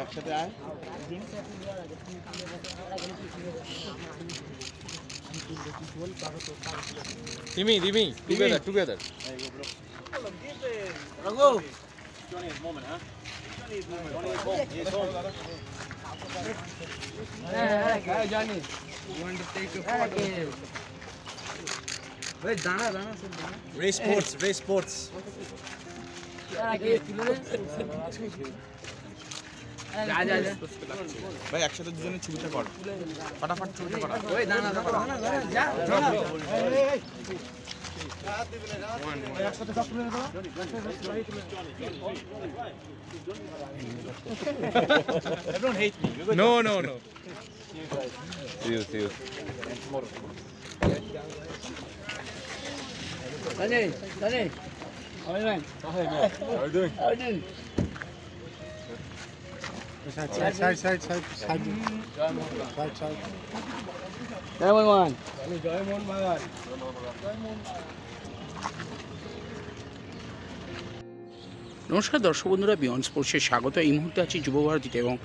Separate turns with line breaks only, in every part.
একসাথে আয় Dimi, together.
Rango.
Johnny's moment, huh? Johnny's moment.
Hey, Johnny. You want to take a photo? Wait, Dana.
Race sports.
जा
भाई একসাথে দুজনে ছবিটা কর फटाफट ছবিটা কর
ওই দাঁড়া যা একসাথে সব তুলে দাও Everyone hates me.
No. See you.
Dani. How are you doing?
How are you doing? Side.
911.
নমস্কার দর্শক বন্ধুরা, বিয়ন্ড স্পোর্টসে স্বাগত। এই মুহূর্তে আছি যুবভারতীতে এবং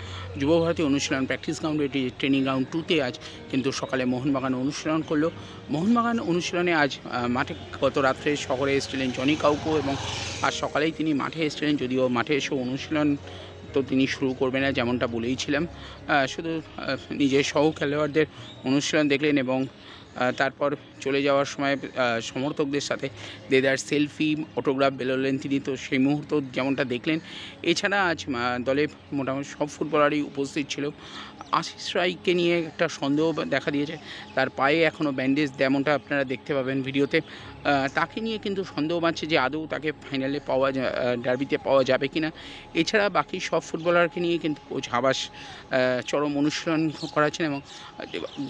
যুবভারতী অনুশীলন প্র্যাকটিস গ্রাউন্ড, এটি ট্রেনিং গ্রাউন্ড 2তে আজ কিন্তু সকালে মোহনবাগান অনুশীলন করলো। মোহনবাগান অনুশীলনে আজ মাঠে গত রাত্রে শহরে এসেছিলেন জনি কাউকো এবং আজ সকালেই তিনি মাঠে এসেছিলেন, যদিও মাঠে এসে অনুশীলন তো তিনি শুরু করবেন না যেমনটা বলেইছিলাম, শুধু নিজের সহ খেলোয়াড়দের অনুশীলন দেখলেন এবং তারপর চলে যাওয়ার সময় সমর্থকদের সাথে দেদার সেলফি অটোগ্রাফ বেরোলেন তিনি, তো সেই মুহূর্ত যেমনটা দেখলেন। এছাড়া আজ দলে মোটামুটি সব ফুটবলারই উপস্থিত ছিল। আশিস রায়কে নিয়ে একটা সন্দেহ দেখা দিয়েছে, তার পায়ে এখনও ব্যান্ডেজ, যেমনটা আপনারা দেখতে পাবেন ভিডিওতে। তাকে নিয়ে কিন্তু সন্দেহ বাড়ছে যে আদৌ তাকে ফাইনালে ডার্বিতে পাওয়া যাবে কি না। এছাড়া বাকি সব ফুটবলারকে নিয়ে কিন্তু কোচ হাবাস চরম অনুশীলন করাচ্ছেন এবং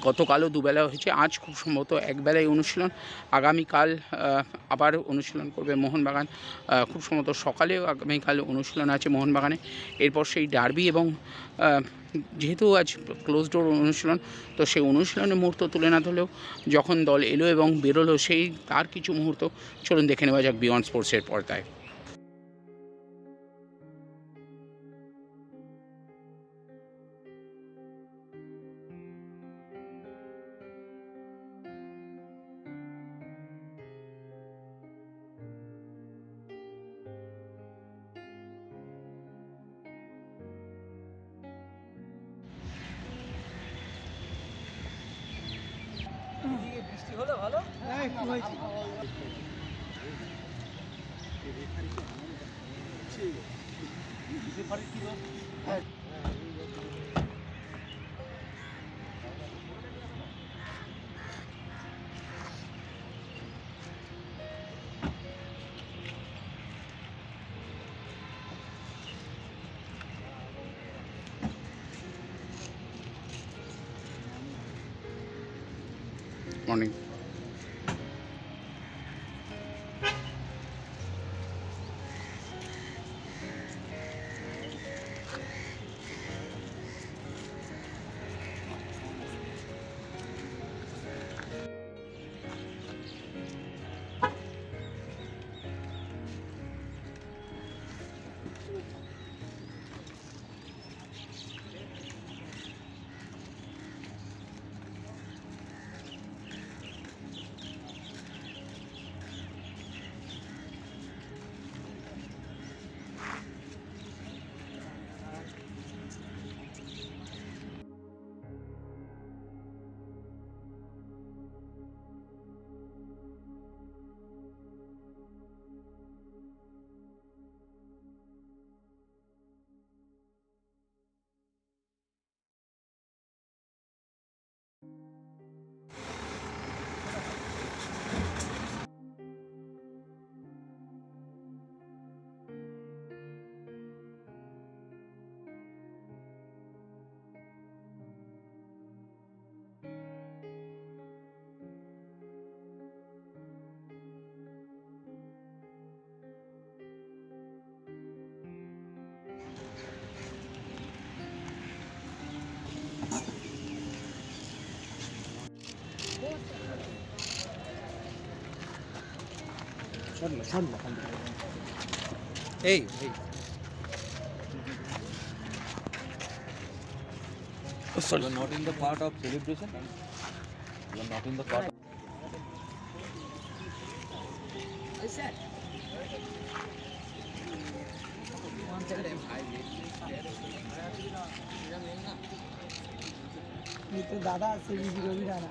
গতকালও দুবেলা হয়েছে, আজ খুব সম্ভবত একবেলায় অনুশীলন। আগামীকাল আবার অনুশীলন করবে মোহনবাগান, খুব সম্ভবত সকালেও আগামীকাল অনুশীলন আছে মোহনবাগানে। এরপর সেই ডার্বি এবং যেহেতু আজ ক্লোজ ডোর অনুশীলন, তো সেই অনুশীলনের মুহূর্ত তুলে না ধরলেও যখন দল এলো এবং বেরোলো তার কিছু মুহূর্ত চলুন দেখে নেওয়া যাক বিয়ন্ড স্পোর্টসের পর্দায়।
বৃষ্টি হলো ভালো? হ্যাঁ, একটু হয়েছে।
Morning.
Hey.
Sorry.
You are not in the part of celebration. You are not in the part.
দাদা আছে বিজি রবি রানা